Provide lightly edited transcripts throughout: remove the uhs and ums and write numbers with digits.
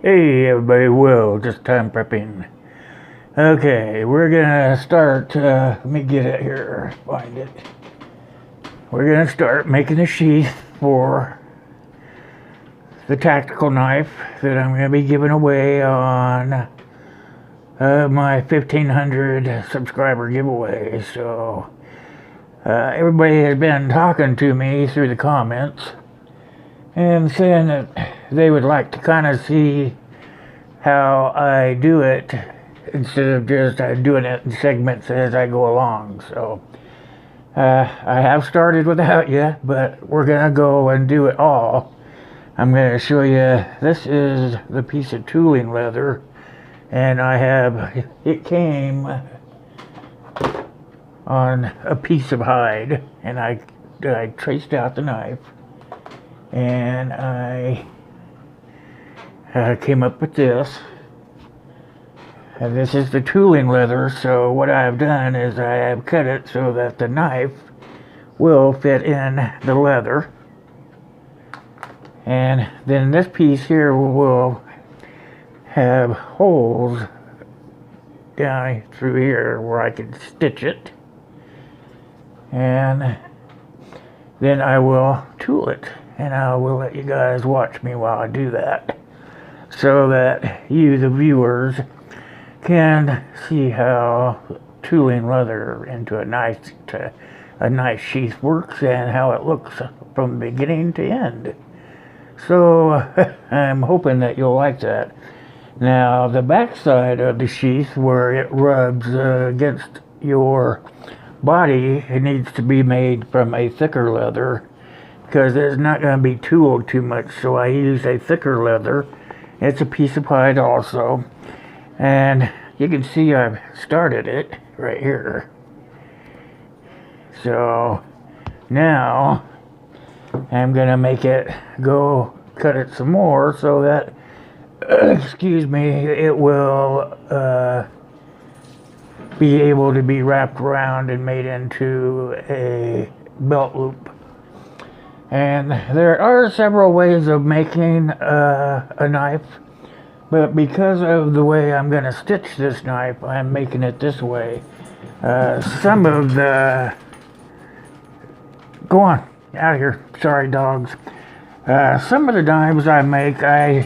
Hey everybody, Will, just time prepping. Okay, we're gonna start, let me get it here, find it. We're gonna start making a sheath for the tactical knife that I'm gonna be giving away on my 1,500 subscriber giveaway. So, everybody has been talking to me through the comments and saying that they would like to kind of see how I do it instead of just doing it in segments as I go along. So I have started without you, but we're gonna go and do it all. I'm gonna show you, this is the piece of tooling leather, and it came on a piece of hide, and I traced out the knife, and I came up with this. And this is the tooling leather, so what I've done is I have cut it so that the knife will fit in the leather. And then this piece here will have holes down through here where I can stitch it. And then I will tool it, and I will let you guys watch me while I do that, so that you, the viewers, can see how tooling leather into a nice sheath works and how it looks from beginning to end. So I'm hoping that you'll like that. Now the back side of the sheath, where it rubs against your body, it needs to be made from a thicker leather because it's not going to be tooled too much, so I use a thicker leather. It's a piece of hide also, and you can see I've started it right here. So now I'm gonna make it go cut it some more so that excuse me, it will be able to be wrapped around and made into a belt loop. And there are several ways of making a knife, but because of the way I'm going to stitch this knife, I'm making it this way. Some of the... Go on, out of here. Sorry, dogs. Some of the knives I make, I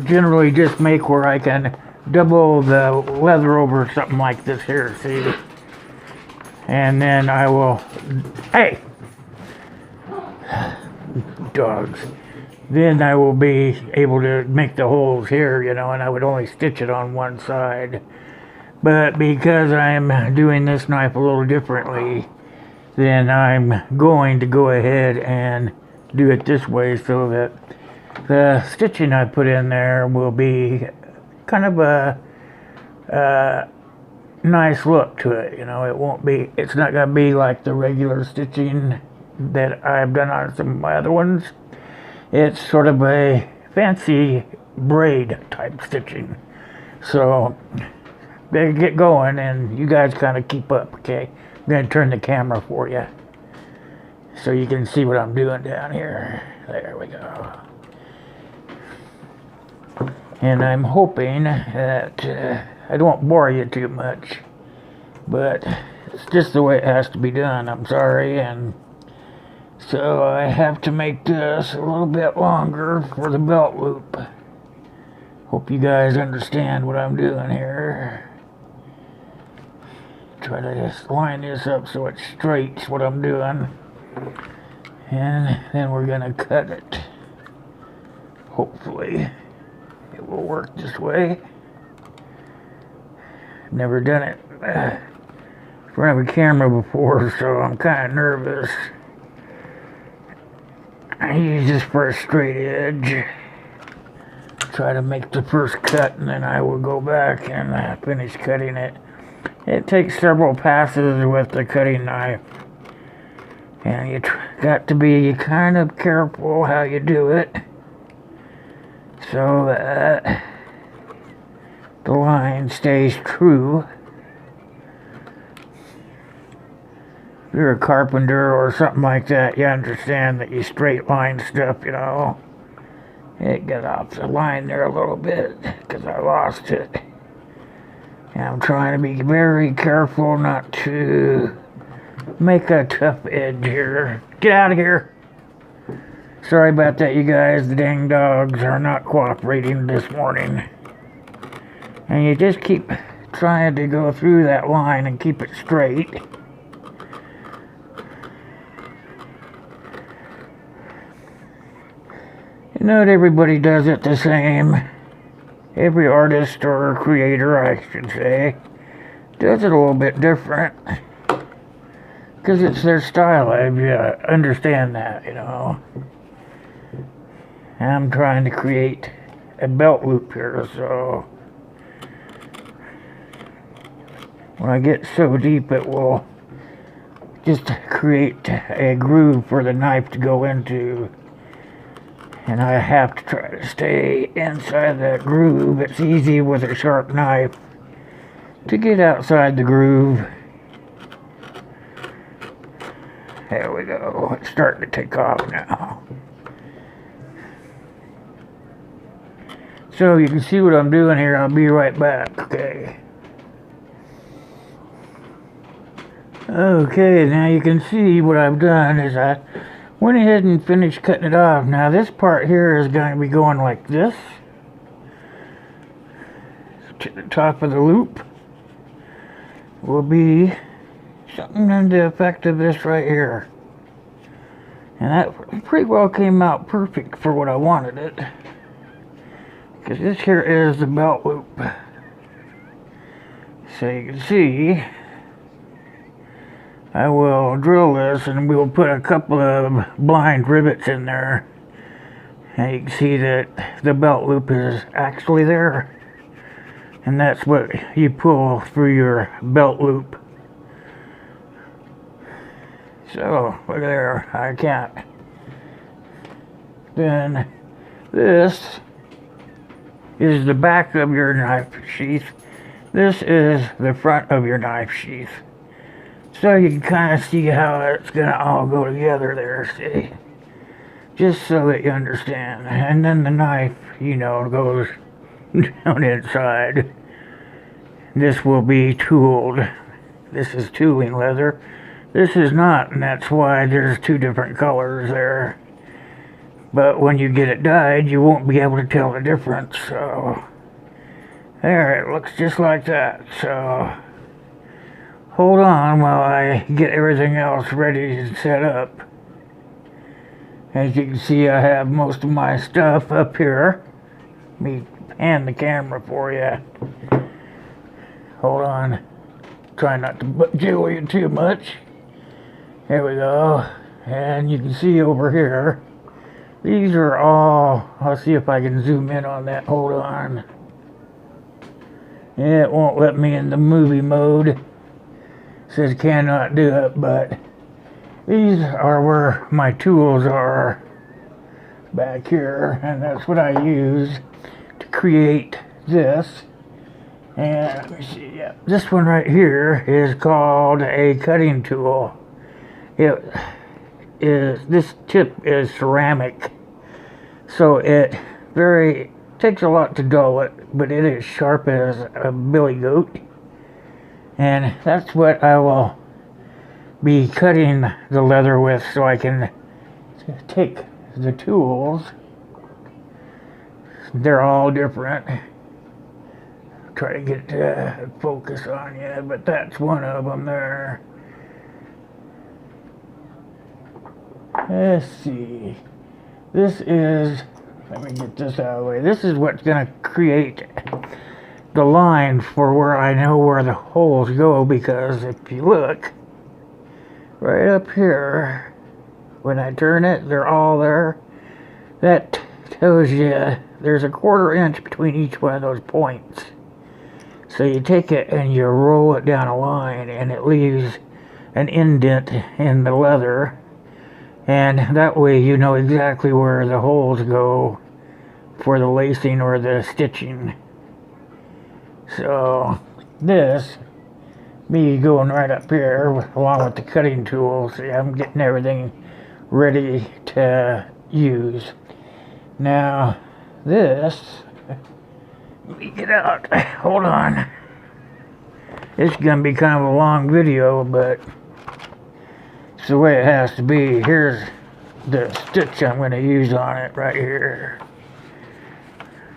generally just make where I can double the leather over something like this here, see? And then I will... Hey! Dogs. Then I will be able to make the holes here, and I would only stitch it on one side. But because I'm doing this knife a little differently, then I'm going to go ahead and do it this way so that the stitching I put in there will be kind of a nice look to it. It's not going to be like the regular stitching that I've done on some of my other ones. It's sort of a fancy braid type stitching. So better get going, and you guys kind of keep up, okay? I'm going to turn the camera for you so you can see what I'm doing down here. There we go. And I'm hoping that I don't bore you too much, but it's just the way it has to be done. I'm sorry, and so I have to make this a little bit longer for the belt loop. Hope you guys understand what I'm doing here. Try to just line this up so it's straight, what I'm doing. And then we're gonna cut it. Hopefully it will work this way. I've never done it in front of a camera before, so I'm kind of nervous. I use this for a straight edge. Try to make the first cut, and then I will go back and finish cutting it. It takes several passes with the cutting knife, and you got to be kind of careful how you do it so that the line stays true. If you're a carpenter or something like that, you understand that you straight line stuff, It got off the line there a little bit because I lost it. And I'm trying to be very careful not to make a tough edge here. Get out of here. Sorry about that, you guys. The dang dogs are not cooperating this morning. And you just keep trying to go through that line and keep it straight. Not everybody does it the same. Every artist or creator, I should say, does it a little bit different. Because it's their style. I understand that, you know. I'm trying to create a belt loop here, so when I get so deep, it will just create a groove for the knife to go into. And I have to try to stay inside that groove. It's easy with a sharp knife to get outside the groove. There we go. It's starting to take off now. So you can see what I'm doing here. I'll be right back, okay? Okay, now you can see what I've done is I went ahead and finished cutting it off. Now this part here is going to be going like this to the top of the loop will be something in the effect of this right here. And that pretty well came out perfect for what I wanted it. Because this here is the belt loop. So you can see I will drill this and we'll put a couple of blind rivets in there. And you can see that the belt loop is actually there. And that's what you pull through your belt loop. So, look there, I can't. Then this is the back of your knife sheath. This is the front of your knife sheath. So you can kind of see how it's going to all go together there, see? Just so that you understand. And then the knife, you know, goes down inside. This will be tooled. This is tooling leather. This is not, and that's why there's two different colors there. But when you get it dyed, you won't be able to tell the difference, so... There, it looks just like that, so... Hold on while I get everything else ready to set up. As you can see, I have most of my stuff up here. Let me pan the camera for you. Hold on. Try not to jiggle you too much. There we go. And you can see over here, these are all... I'll see if I can zoom in on that. Hold on. It won't let me in the movie mode. Says cannot do it, but these are where my tools are back here, and that's what I use to create this. And let me see, yeah, this one right here is called a cutting tool. This tip is ceramic, so it takes a lot to dull it, but it is sharp as a billy goat. And that's what I will be cutting the leather with, so I can take the tools. They're all different. Try to get focus on you, but that's one of them there. Let's see. This is, let me get this out of the way. This is what's going to create the line for where I know where the holes go, because if you look right up here, when I turn it, they're all there. That tells you there's a 1/4 inch between each one of those points. So you take it and you roll it down a line, and it leaves an indent in the leather, and that way you know exactly where the holes go for the lacing or the stitching. So this, me going right up here along with the cutting tools, I'm getting everything ready to use. Now this, let me get out, hold on. It's gonna be kind of a long video, but it's the way it has to be. Here's the stitch I'm gonna use on it right here.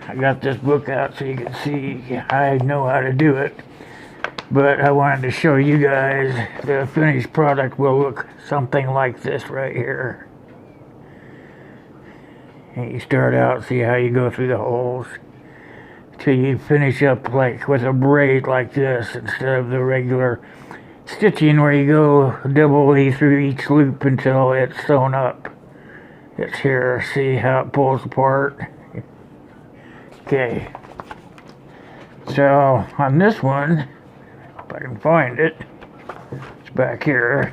I got this book out so you can see I know how to do it, but I wanted to show you guys the finished product will look something like this right here. And you start out, see how you go through the holes till you finish up like with a braid like this instead of the regular stitching where you go doubly through each loop until it's sewn up. It's here, see how it pulls apart. Okay, so on this one, if I can find it, it's back here.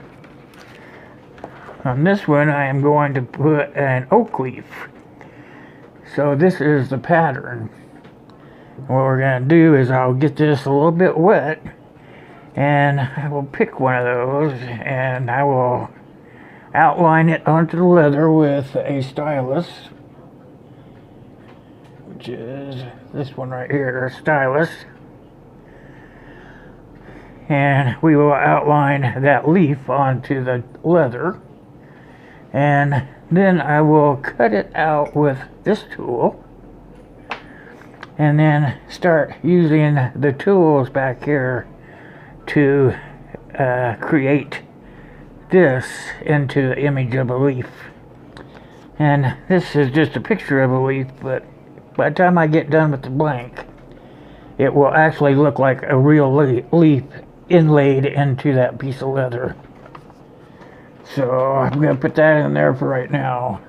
On this one I am going to put an oak leaf. So this is the pattern. What we're going to do is I'll get this a little bit wet and I will pick one of those and I will outline it onto the leather with a stylus, which is this one right here, a stylus, and we will outline that leaf onto the leather, and then I will cut it out with this tool and then start using the tools back here to create this into the image of a leaf. And this is just a picture of a leaf, but by the time I get done with the blank, it will actually look like a real leaf inlaid into that piece of leather. So I'm going to put that in there for right now.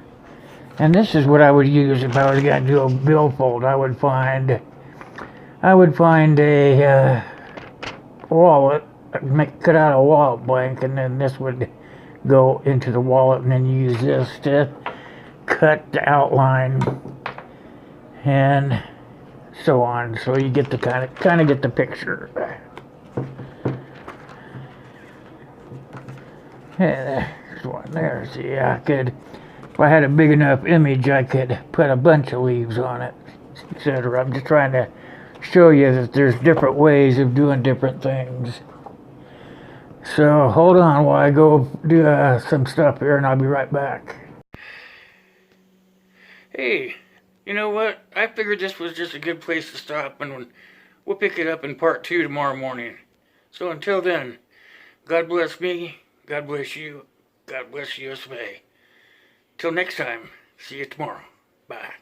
And this is what I would use if I was going to do a billfold. I would find a wallet, cut out a wallet blank, and then this would go into the wallet, and then use this to cut the outline and so on. So you get the kind of get the picture. Yeah, there's one there. See, I could, if I had a big enough image, I could put a bunch of leaves on it, etc. I'm just trying to show you that there's different ways of doing different things. So hold on while I go do some stuff here, and I'll be right back. Hey, you know what? I figured this was just a good place to stop, and we'll pick it up in part 2 tomorrow morning. So until then, God bless me, God bless you, God bless USA. Till next time, see you tomorrow. Bye.